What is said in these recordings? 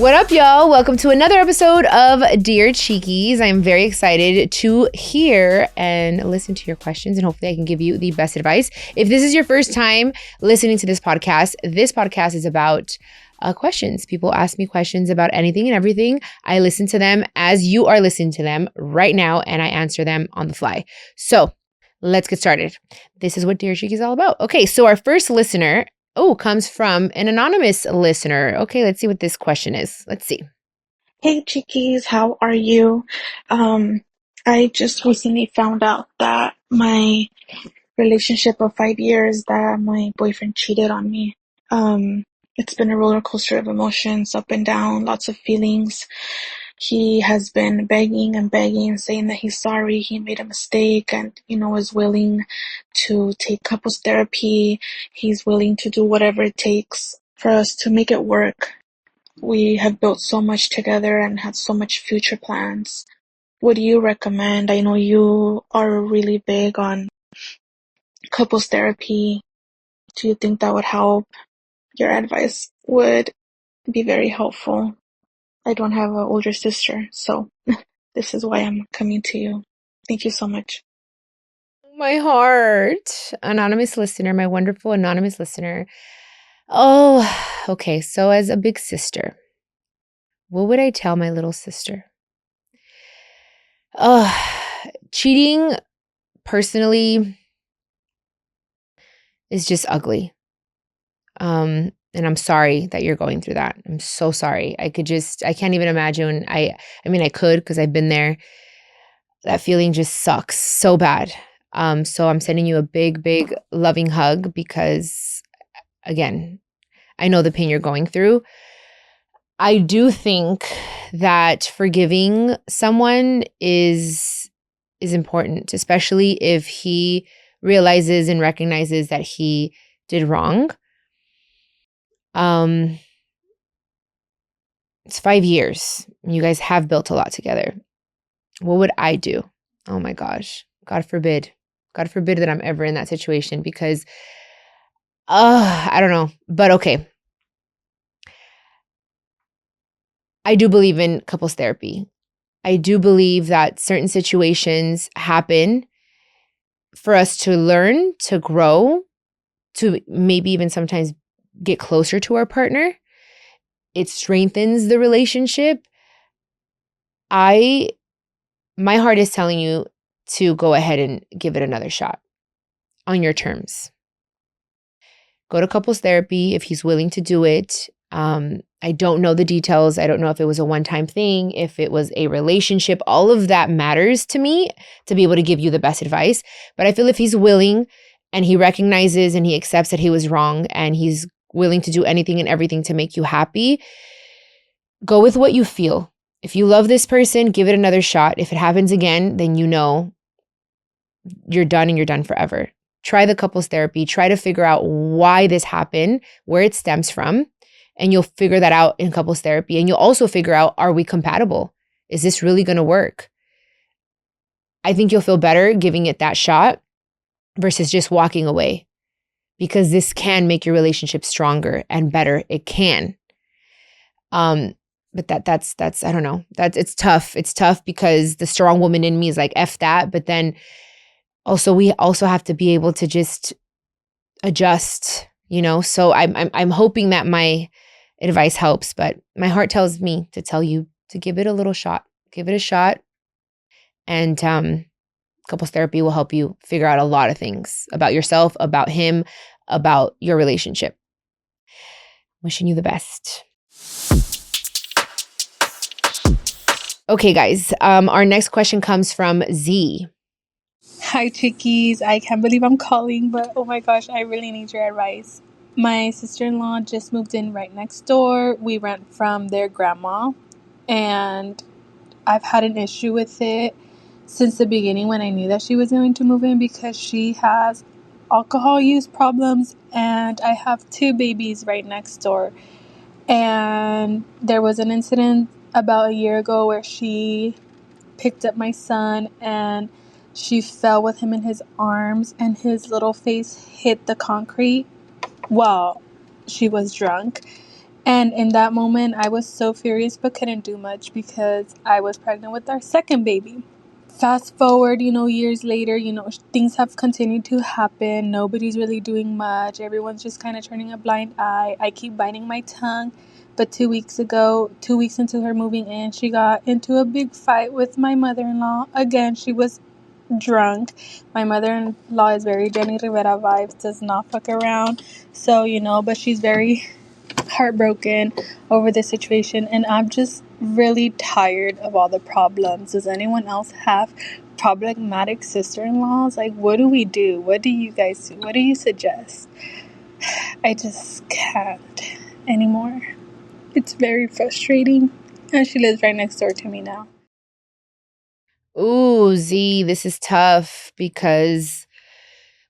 What up, y'all? Welcome to another episode of Dear Cheekies. I am very excited to hear and listen to your questions, and hopefully I can give you the best advice. If this is your first time listening to this podcast is about questions. People ask me questions about anything and everything. I listen to them as you are listening to them right now, and I answer them on the fly. So let's get started. This is what Dear Cheekies is all about. Okay, so our first listener comes from an anonymous listener. Okay, let's see what this question is. Let's see. Hey Chiquis, how are you? I just recently found out that my relationship of 5 years, that my boyfriend cheated on me. It's been a roller coaster of emotions, up and down, lots of feelings. He has been begging and begging, saying that he's sorry, he made a mistake, and, is willing to take couples therapy. He's willing to do whatever it takes for us to make it work. We have built so much together and had so much future plans. What do you recommend? I know you are really big on couples therapy. Do you think that would help? Your advice would be very helpful. I don't have an older sister, so this is why I'm coming to you. Thank you so much. My heart. Anonymous listener, my wonderful anonymous listener. Oh, okay. So as a big sister, what would I tell my little sister? Cheating personally is just ugly. And I'm sorry that you're going through that. I'm so sorry. I can't even imagine. I mean, I could, because I've been there. That feeling just sucks so bad. So I'm sending you a big, big loving hug because, again, I know the pain you're going through. I do think that forgiving someone is important, especially if he realizes and recognizes that he did wrong. It's 5 years. You guys have built a lot together. What would I do? Oh my gosh. God forbid. God forbid that I'm ever in that situation, because I don't know. But okay. I do believe in couples therapy. I do believe that certain situations happen for us to learn, to grow, to maybe even sometimes get closer to our partner. It strengthens the relationship. My heart is telling you to go ahead and give it another shot on your terms. Go to couples therapy if he's willing to do it. I don't know the details. I don't know if it was a one-time thing, if it was a relationship. All of that matters to me to be able to give you the best advice. But I feel if he's willing and he recognizes and he accepts that he was wrong and he's willing to do anything and everything to make you happy, go with what you feel. If you love this person, give it another shot. If it happens again, then you know you're done and you're done forever. Try the couples therapy. Try to figure out why this happened, where it stems from, and you'll figure that out in couples therapy. And you'll also figure out, are we compatible? Is this really going to work? I think you'll feel better giving it that shot versus just walking away, because this can make your relationship stronger and better. It can. But that's I don't know. It's tough. It's tough because the strong woman in me is like, F that. But then also we also have to be able to just adjust, So I'm hoping that my advice helps, but my heart tells me to tell you to give it a little shot. Give it a shot. And couples therapy will help you figure out a lot of things about yourself, about him, about your relationship. Wishing you the best. Okay, guys. Our next question comes from Z. Hi, Chiquis. I can't believe I'm calling, but oh my gosh, I really need your advice. My sister-in-law just moved in right next door. We rent from their grandma, and I've had an issue with it since the beginning when I knew that she was going to move in, because she has alcohol use problems, and I have 2 babies right next door. And there was an incident about a year ago where she picked up my son and she fell with him in his arms, and his little face hit the concrete while she was drunk. And in that moment, I was so furious but couldn't do much because I was pregnant with our second baby. Fast forward, years later, things have continued to happen. Nobody's really doing much. Everyone's just kind of turning a blind eye. I keep biting my tongue. But 2 weeks ago, 2 weeks into her moving in, she got into a big fight with my mother-in-law. Again, she was drunk. My mother-in-law is very Jenny Rivera vibes, does not fuck around. So, but she's very heartbroken over the situation, and I'm just really tired of all the problems. Does anyone else have problematic sister-in-laws? Like, what do we do? What do you guys do? What do you suggest? I just can't anymore. It's very frustrating, and she lives right next door to me now. Ooh, Z, this is tough because,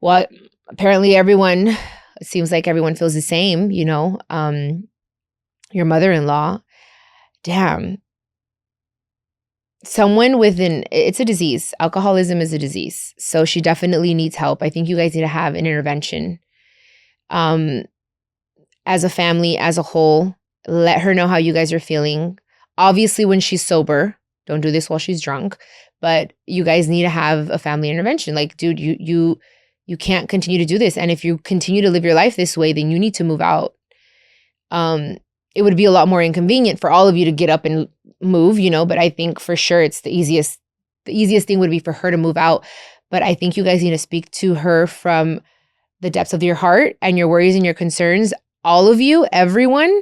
well, apparently it seems like everyone feels the same, your mother-in-law, damn. Someone it's a disease. Alcoholism is a disease. So she definitely needs help. I think you guys need to have an intervention. As a family, as a whole, let her know how you guys are feeling. Obviously, when she's sober, don't do this while she's drunk, but you guys need to have a family intervention. Like, dude, you can't continue to do this. And if you continue to live your life this way, then you need to move out. It would be a lot more inconvenient for all of you to get up and move, but I think for sure it's the easiest thing would be for her to move out. But I think you guys need to speak to her from the depths of your heart and your worries and your concerns, all of you, everyone,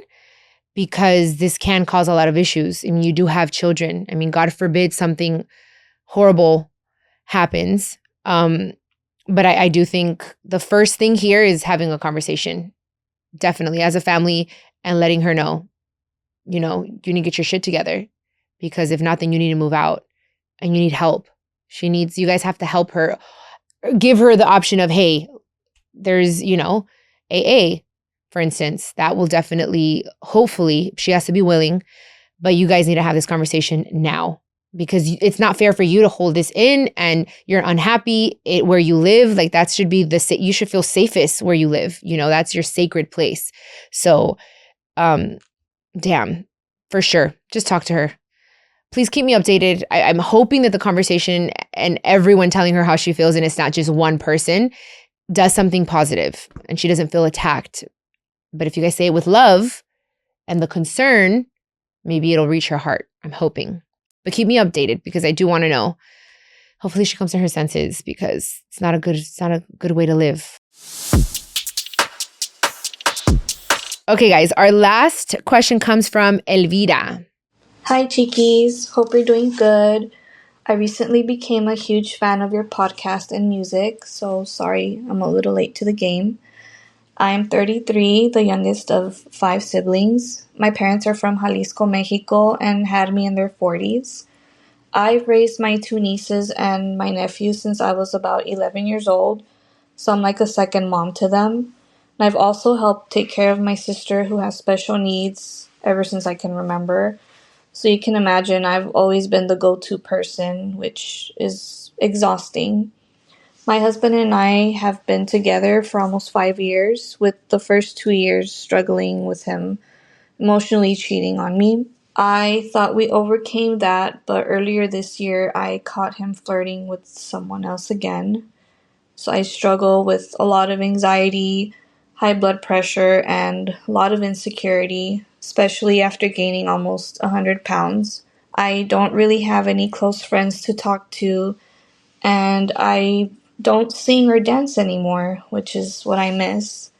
because this can cause a lot of issues. I mean, you do have children. I mean, God forbid something horrible happens. But I do think the first thing here is having a conversation, definitely as a family, and letting her know, you need to get your shit together, because if not, then you need to move out and you need help. You guys have to help her, give her the option of, hey, there's, AA, for instance. That will definitely, hopefully, she has to be willing, but you guys need to have this conversation now, because it's not fair for you to hold this in and you're unhappy where you live. Like, that should be you should feel safest where you live. That's your sacred place. So, damn, for sure. Just talk to her. Please keep me updated. I'm hoping that the conversation and everyone telling her how she feels, and it's not just one person, does something positive and she doesn't feel attacked. But if you guys say it with love and the concern, maybe it'll reach her heart. I'm hoping. But keep me updated, because I do want to know. Hopefully she comes to her senses, because it's not a good way to live. Okay, guys, our last question comes from Elvira. Hi, Chiquis. Hope you're doing good. I recently became a huge fan of your podcast and music, so sorry I'm a little late to the game. I'm 33, the youngest of 5 siblings. My parents are from Jalisco, Mexico, and had me in their 40s. I've raised my 2 nieces and my nephew since I was about 11 years old, so I'm like a second mom to them. And I've also helped take care of my sister who has special needs ever since I can remember. So you can imagine I've always been the go-to person, which is exhausting. My husband and I have been together for almost 5 years, with the first 2 years struggling with him emotionally cheating on me. I thought we overcame that, but earlier this year I caught him flirting with someone else again. So I struggle with a lot of anxiety, high blood pressure, and a lot of insecurity, especially after gaining almost 100 pounds. I don't really have any close friends to talk to, and I don't sing or dance anymore, which is what I miss.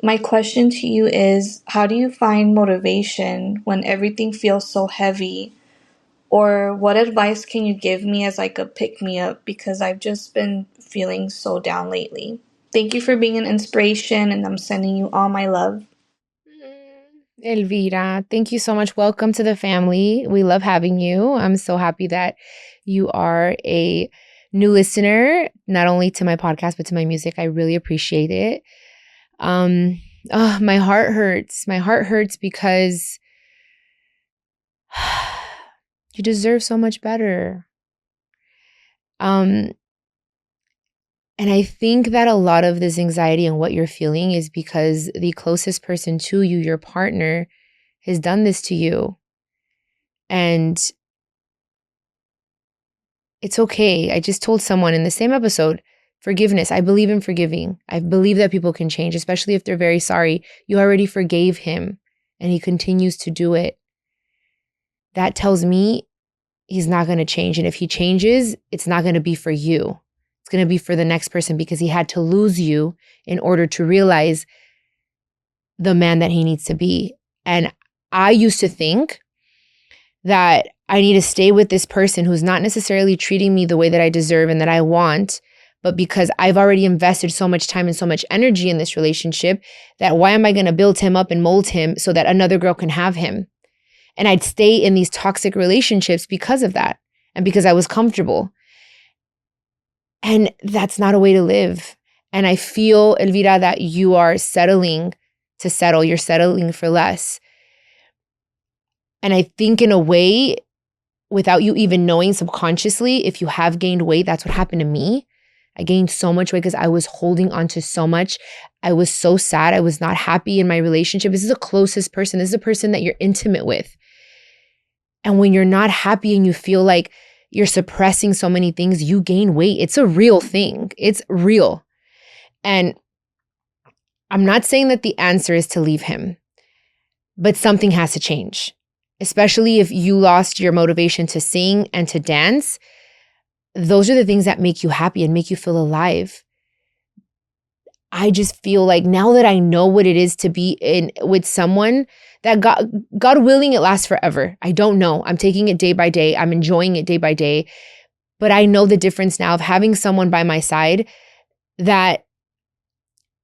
My question to you is, how do you find motivation when everything feels so heavy? Or what advice can you give me as like a pick-me-up, because I've just been feeling so down lately? Thank you for being an inspiration, and I'm sending you all my love. Elvira, thank you so much. Welcome to the family. We love having you. I'm so happy that you are a new listener, not only to my podcast, but to my music. I really appreciate it. My heart hurts. My heart hurts because you deserve so much better. And I think that a lot of this anxiety and what you're feeling is because the closest person to you, your partner, has done this to you. And it's okay. I just told someone in the same episode, forgiveness. I believe in forgiving. I believe that people can change, especially if they're very sorry. You already forgave him and he continues to do it. That tells me he's not going to change. And if he changes, it's not going to be for you. It's going to be for the next person because he had to lose you in order to realize the man that he needs to be. And I used to think that I need to stay with this person who's not necessarily treating me the way that I deserve and that I want, but because I've already invested so much time and so much energy in this relationship, that why am I going to build him up and mold him so that another girl can have him? And I'd stay in these toxic relationships because of that and because I was comfortable. And that's not a way to live. And I feel, Elvira, that you are settling to settle. You're settling for less. And I think in a way, without you even knowing subconsciously, if you have gained weight, that's what happened to me. I gained so much weight because I was holding on to so much. I was so sad. I was not happy in my relationship. This is the closest person. This is a person that you're intimate with. And when you're not happy and you feel like you're suppressing so many things, you gain weight. It's a real thing. It's real. And I'm not saying that the answer is to leave him, but something has to change, especially if you lost your motivation to sing and to dance. Those are the things that make you happy and make you feel alive. I just feel like now that I know what it is to be in with someone that God willing, it lasts forever. I don't know. I'm taking it day by day. I'm enjoying it day by day. But I know the difference now of having someone by my side that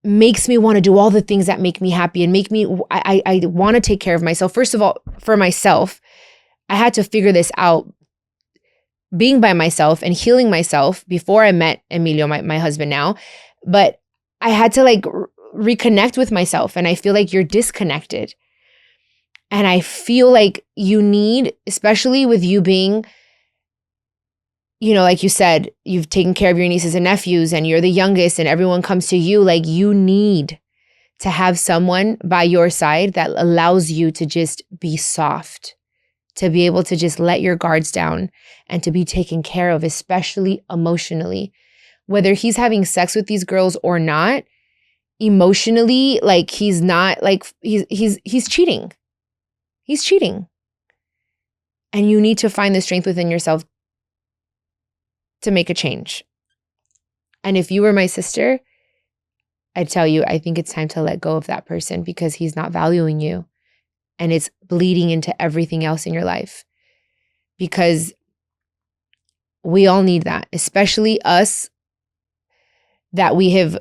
makes me want to do all the things that make me happy and make me, I want to take care of myself. First of all, for myself, I had to figure this out being by myself and healing myself before I met Emilio, my husband now. But I had to like reconnect with myself, and I feel like you're disconnected. And I feel like you need, especially with you being, like you said, you've taken care of your nieces and nephews and you're the youngest and everyone comes to you, like you need to have someone by your side that allows you to just be soft, to be able to just let your guards down and to be taken care of, especially emotionally. Whether he's having sex with these girls or not, emotionally, like he's not, like he's cheating. He's cheating. And you need to find the strength within yourself to make a change. And if you were my sister, I'd tell you, I think it's time to let go of that person because he's not valuing you. And it's bleeding into everything else in your life. Because we all need that, especially us that we have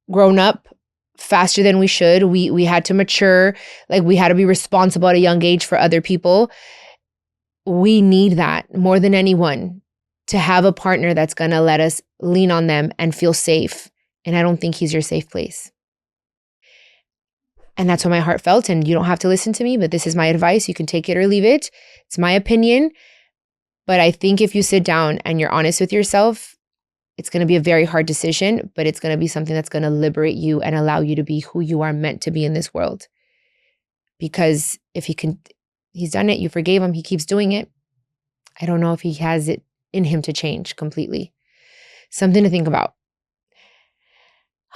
grown up faster than we should. We had to mature, like we had to be responsible at a young age for other people. We need that more than anyone, to have a partner that's going to let us lean on them and feel safe. And I don't think he's your safe place. And that's what my heart felt. And you don't have to listen to me, but this is my advice. You can take it or leave it. It's my opinion. But I think if you sit down and you're honest with yourself, it's going to be a very hard decision, but it's going to be something that's going to liberate you and allow you to be who you are meant to be in this world. Because if he's done it, you forgave him, he keeps doing it. I don't know if he has it in him to change completely. Something to think about.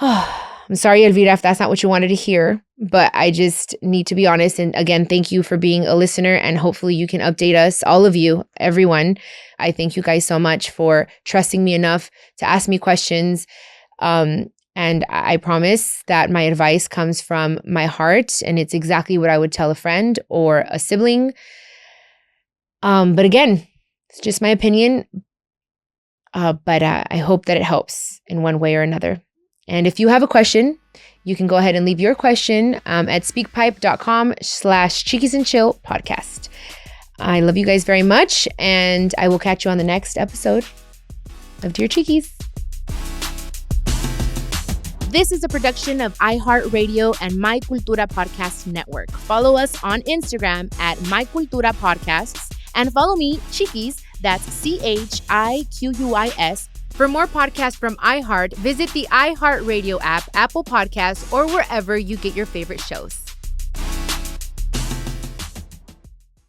I'm sorry, Elvira, if that's not what you wanted to hear, but I just need to be honest. And again, thank you for being a listener, and hopefully you can update us, all of you, everyone. I thank you guys so much for trusting me enough to ask me questions. And I promise that my advice comes from my heart, and it's exactly what I would tell a friend or a sibling. But again, it's just my opinion. But I hope that it helps in one way or another. And if you have a question, you can go ahead and leave your question at speakpipe.com/Chiquis and Chill podcast. I love you guys very much, and I will catch you on the next episode of Dear Chiquis. This is a production of iHeartRadio and My Cultura Podcast Network. Follow us on Instagram at My Cultura Podcasts, and follow me, Chiquis, that's CHIQUIS. For more podcasts from iHeart, visit the iHeartRadio app, Apple Podcasts, or wherever you get your favorite shows.